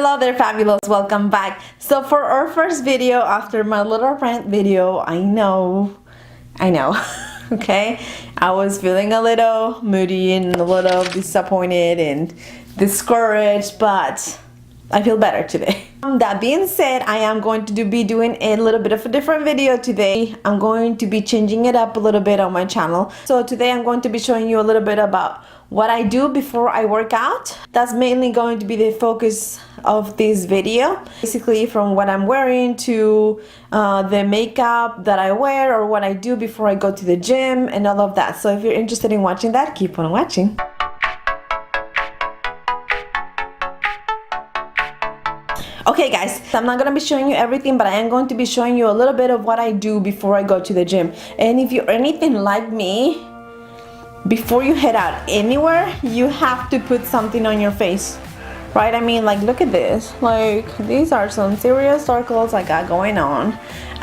Hello there, fabulous, welcome back. So for our first video after my little rant video, I know okay, I was feeling a little moody and a little disappointed and discouraged, but I feel better today. That being said, I am going to be doing a little bit of a different video today. I'm going to be changing it up a little bit on my channel. So today I'm going to be showing you a little bit about what I do before I work out. That's mainly going to be the focus of this video. Basically from what I'm wearing to the makeup that I wear or what I do before I go to the gym and all of that. So if you're interested in watching that, keep on watching. Okay guys, I'm not gonna be showing you everything, but I am going to be showing you a little bit of what I do before I go to the gym. And if you're anything like me, before you head out anywhere, you have to put something on your face, right? I mean, like, look at this. Like, these are some serious circles I got going on.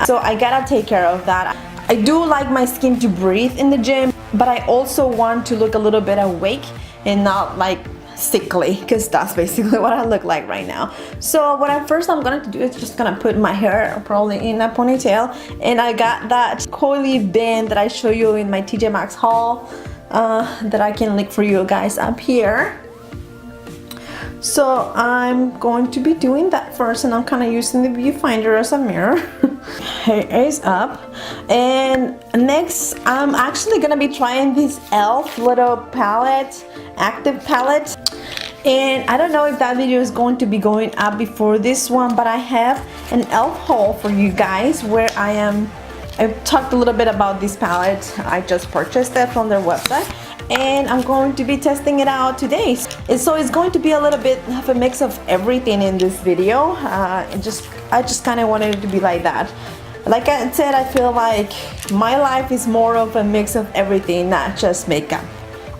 So I gotta take care of that. I do like my skin to breathe in the gym, but I also want to look a little bit awake and not like sickly, because that's basically what I look like right now. So what I'm gonna do is just gonna put my hair probably in a ponytail, and I got that coily band that I show you in my TJ Maxx haul that I can link for you guys up here. So I'm going to be doing that first, and I'm kind of using the viewfinder as a mirror. Hair is up, and next I'm actually gonna be trying this e.l.f. little palette, active palette. And I don't know if that video is going to be going up before this one, but I have an e.l.f. haul for you guys where I've talked a little bit about this palette. I just purchased it from their website, and I'm going to be testing it out today. And so it's going to be a little bit of a mix of everything in this video. I just kind of wanted it to be like that. Like I said, I feel like my life is more of a mix of everything, not just makeup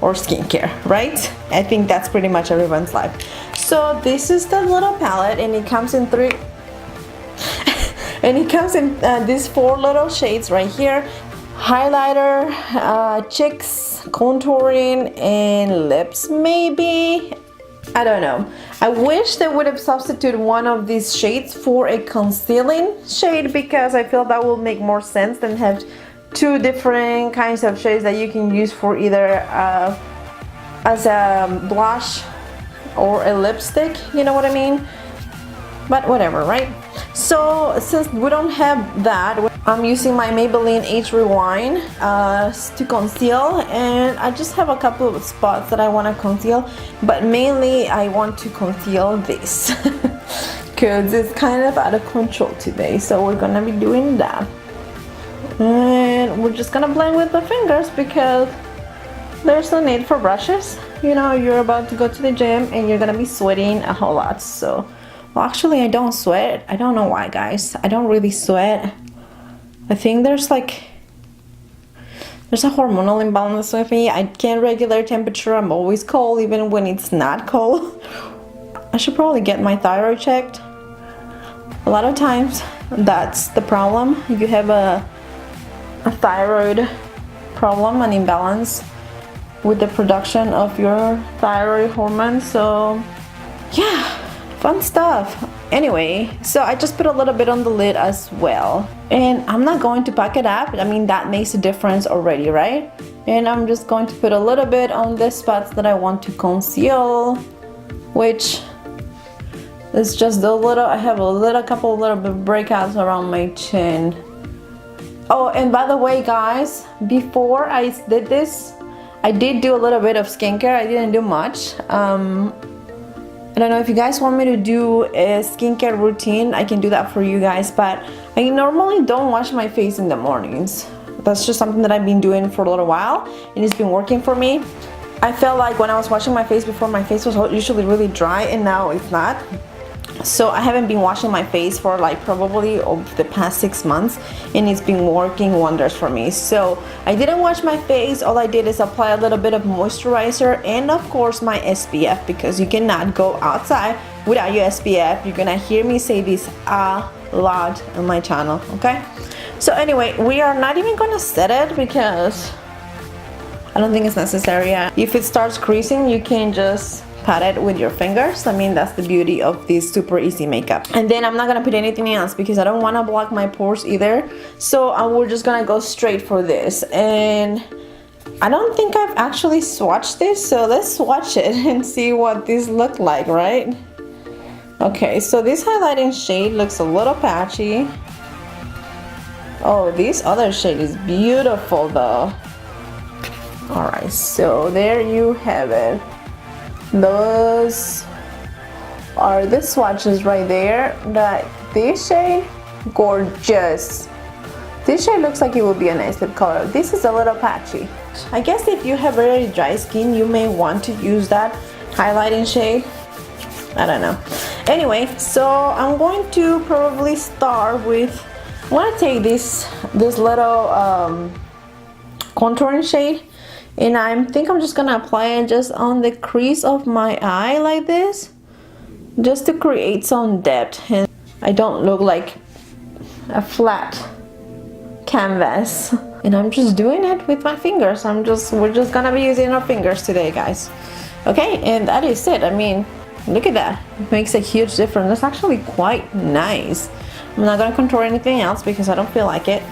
or skincare, right? I think that's pretty much everyone's life. So this is the little palette, and it comes in three and it comes in these four little shades right here: highlighter, cheeks, contouring, and lips maybe. I don't know. I wish they would have substituted one of these shades for a concealing shade, because I feel that will make more sense than have two different kinds of shades that you can use for either as a blush or a lipstick, you know what I mean? But whatever, right? So since we don't have that, I'm using my Maybelline Age Rewind to conceal, and I just have a couple of spots that I want to conceal, but mainly I want to conceal this because it's kind of out of control today. So we're gonna be doing that, and we're just gonna blend with the fingers because there's no need for brushes. You know, you're about to go to the gym and you're gonna be sweating a whole lot. So, well, actually I don't sweat. I don't know why, guys. I don't really sweat. I think there's a hormonal imbalance with me. I can't regulate temperature. I'm always cold even when it's not cold. I should probably get my thyroid checked. A lot of times that's the problem. You have a thyroid problem, an imbalance with the production of your thyroid hormone. So yeah, fun stuff. Anyway, so I just put a little bit on the lid as well, and I'm not going to pack it up. I mean, that makes a difference already, right? And I'm just going to put a little bit on the spots that I want to conceal, which is just a little. I have a couple little bit breakouts around my chin. Oh, and by the way, guys, before I did this, I did do a little bit of skincare. I didn't do much. I don't know if you guys want me to do a skincare routine, I can do that for you guys, but I normally don't wash my face in the mornings. That's just something that I've been doing for a little while, and it's been working for me. I felt like when I was washing my face before, my face was usually really dry, and now it's not. So I haven't been washing my face for like probably over the past 6 months, and it's been working wonders for me. So I didn't wash my face. All I did is apply a little bit of moisturizer and of course my SPF, because you cannot go outside without your SPF. You're gonna hear me say this a lot on my channel, okay? So anyway, we are not even gonna set it because I don't think it's necessary. If it starts creasing, you can just pat it with your fingers. I mean, that's the beauty of this super easy makeup. And then I'm not gonna put anything else because I don't want to block my pores either, so we're just gonna go straight for this. And I don't think I've actually swatched this, so let's swatch it and see what this look like, right? Okay, so this highlighting shade looks a little patchy. Oh, this other shade is beautiful though. Alright, so there you have it. Those are the swatches right there. This shade, gorgeous. This shade looks like it would be a nice lip color. This is a little patchy. I guess if you have very dry skin, you may want to use that highlighting shade. I don't know. Anyway, so I'm going to probably start with, I want to take this little contouring shade, and I think I'm just gonna apply it just on the crease of my eye like this, just to create some depth, and I don't look like a flat canvas. And I'm just doing it with my fingers. We're just gonna be using our fingers today, guys. Okay, and that is it. I mean, look at that. It makes a huge difference. That's actually quite nice. I'm not gonna contour anything else because I don't feel like it.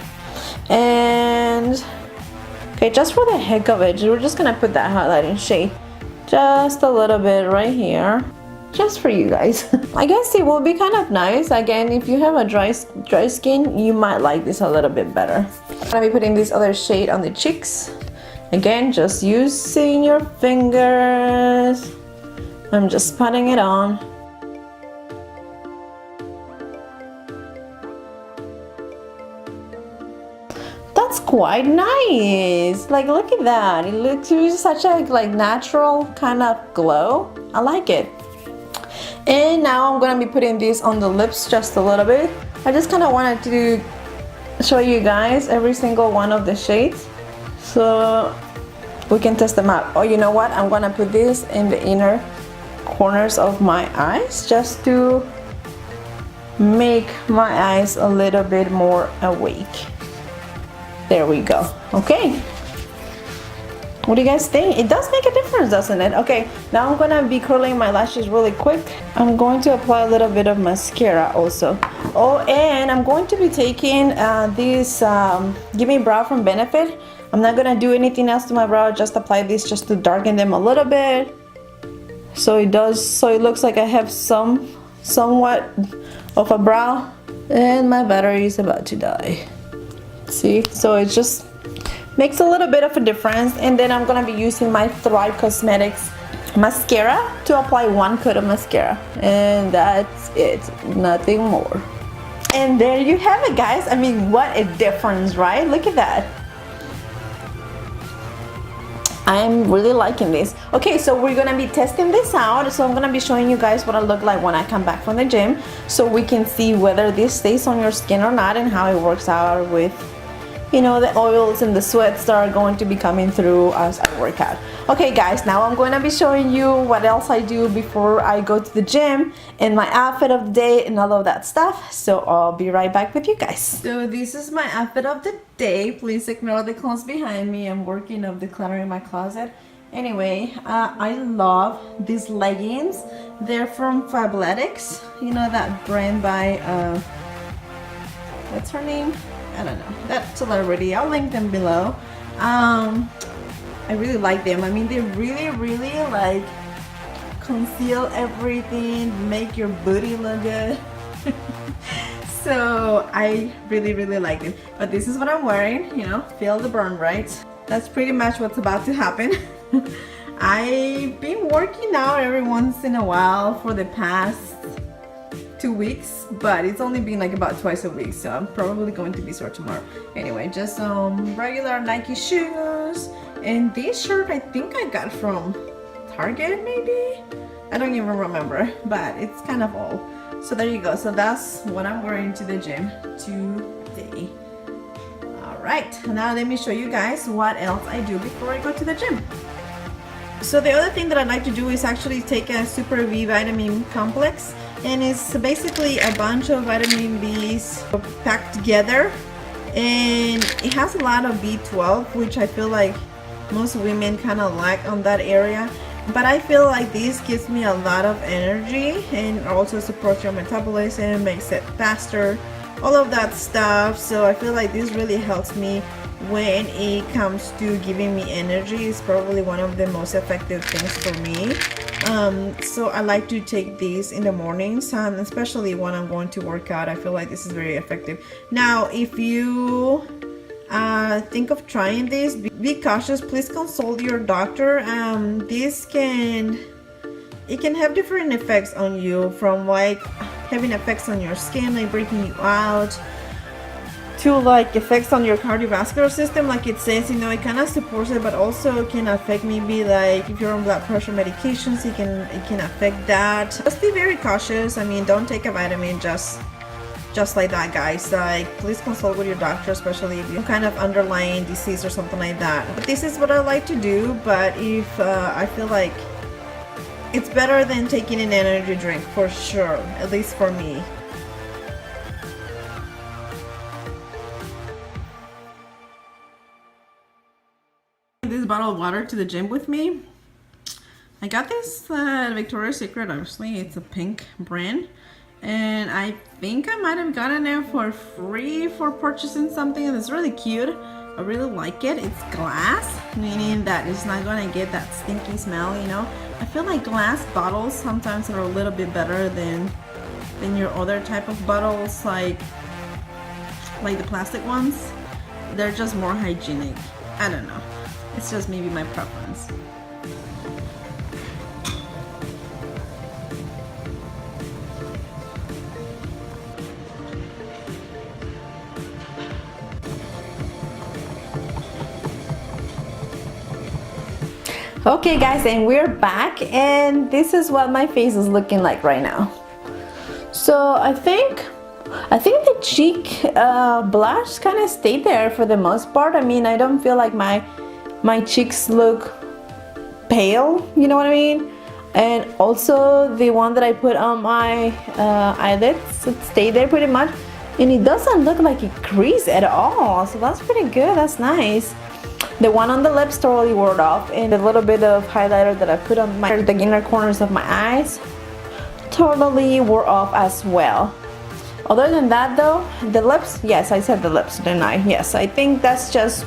And okay, just for the heck of it, we're just gonna put that highlighting shade just a little bit right here, just for you guys. I guess it will be kind of nice. Again, if you have a dry skin, you might like this a little bit better. I'm gonna be putting this other shade on the cheeks. Again, just using your fingers. I'm just patting it on. That's quite nice. Like, look at that. It looks such a like natural kind of glow. I like it. And now I'm gonna be putting this on the lips just a little bit. I just kind of wanted to show you guys every single one of the shades so we can test them out. Oh, you know what? I'm gonna put this in the inner corners of my eyes just to make my eyes a little bit more awake. There we go. Okay, what do you guys think? It does make a difference, doesn't it? Okay, now I'm gonna be curling my lashes really quick. I'm going to apply a little bit of mascara also. Oh, and I'm going to be taking this Gimme Brow from Benefit. I'm not gonna do anything else to my brow, just apply this just to darken them a little bit. So it looks like I have somewhat of a brow. And my battery is about to die. See, so it just makes a little bit of a difference. And then I'm gonna be using my Thrive Cosmetics mascara to apply one coat of mascara, and that's it, nothing more. And there you have it, guys. I mean, what a difference, right? Look at that. I'm really liking this. Okay, so we're gonna be testing this out. So I'm gonna be showing you guys what I look like when I come back from the gym, so we can see whether this stays on your skin or not, and how it works out with, you know, the oils and the sweats that are going to be coming through as I work out. Okay guys, now I'm going to be showing you what else I do before I go to the gym, and my outfit of the day and all of that stuff. So I'll be right back with you guys. So this is my outfit of the day. Please ignore the clothes behind me. I'm working on decluttering my closet. Anyway, I love these leggings. They're from Fabulously, you know, that brand by what's her name? I don't know, that celebrity. I'll link them below. I really like them. I mean, they really like conceal everything, make your booty look good. So I really like them. But this is what I'm wearing, you know, feel the burn, right? That's pretty much what's about to happen. I've been working out every once in a while for the past 2 weeks, but it's only been like about twice a week, so I'm probably going to be sore tomorrow. Anyway, just some regular Nike shoes, and this shirt I think I got from Target, maybe? I don't even remember, but it's kind of old. So there you go. So that's what I'm wearing to the gym today. Alright, now let me show you guys what else I do before I go to the gym. So the other thing that I like to do is actually take a Super V vitamin complex, and it's basically a bunch of vitamin B's packed together, and it has a lot of B12, which I feel like most women kind of lack on that area. but I feel like this gives me a lot of energy and also supports your metabolism, makes it faster, all of that stuff. So I feel like this really helps me when it comes to giving me energy. It's probably one of the most effective things for me. So I like to take these in the mornings, especially when I'm going to work out. I feel like this is very effective. Now, if you think of trying this, be cautious. Please consult your doctor. This can have different effects on you, from like having effects on your skin, like breaking you out, to like effects on your cardiovascular system. Like it says, you know, it kind of supports it, but also can affect maybe like if you're on blood pressure medications, it can affect that. Just be very cautious. I mean, don't take a vitamin just like that, guys. Like, please consult with your doctor, especially if you have kind of underlying disease or something like that. But this is what I like to do. But if I feel like it's better than taking an energy drink, for sure, at least for me. This bottle of water to the gym with me. I got this Victoria's Secret. Obviously, it's a pink brand, and I think I might have gotten it for free for purchasing something, and it's really cute. I really like it. It's glass, meaning that it's not gonna get that stinky smell, you know. I feel like glass bottles sometimes are a little bit better than your other type of bottles, like the plastic ones. They're just more hygienic. I don't know. It's just maybe my preference. Okay guys, and we're back, and this is what my face is looking like right now. So I think the cheek blush kind of stayed there for the most part. I mean, I don't feel like my cheeks look pale, you know what I mean? And also the one that I put on my eyelids, it stayed there pretty much, and it doesn't look like it creased at all, so that's pretty good. That's nice. The one on the lips totally wore off, and the little bit of highlighter that I put on the inner corners of my eyes totally wore off as well. Other than that though, the lips, yes, I said the lips, didn't I? Yes, I think that's just,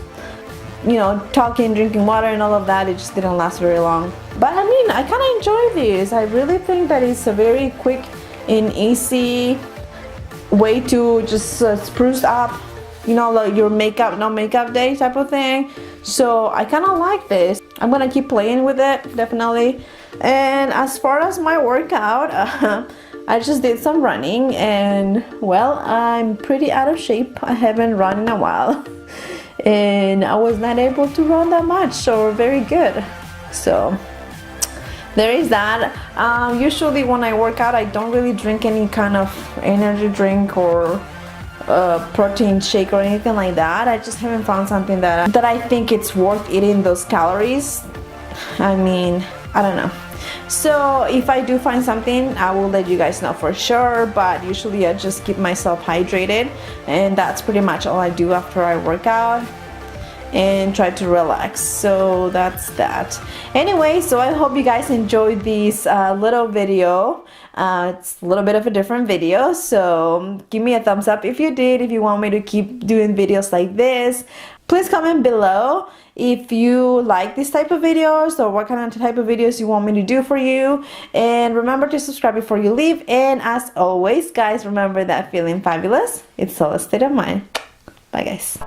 you know, talking, drinking water and all of that. It just didn't last very long. But I mean, I kind of enjoy this. I really think that it's a very quick and easy way to just spruce up, you know, like your makeup, no makeup day type of thing. So I kind of like this. I'm gonna keep playing with it, definitely. And as far as my workout, I just did some running, and well, I'm pretty out of shape. I haven't run in a while, and I was not able to run that much, so very good. So there is that. Usually when I work out, I don't really drink any kind of energy drink or protein shake or anything like that. I just haven't found something that I think it's worth eating those calories. I mean, I don't know. So if I do find something, I will let you guys know for sure, but usually I just keep myself hydrated, and that's pretty much all I do after I work out and try to relax. So that's that. Anyway, so I hope you guys enjoyed this little video. It's a little bit of a different video, so give me a thumbs up if you did. If you want me to keep doing videos like this, please comment below if you like this type of videos, or what kind of type of videos you want me to do for you. And remember to subscribe before you leave. And as always, guys, remember that feeling fabulous, it's all a state of mind. Bye guys.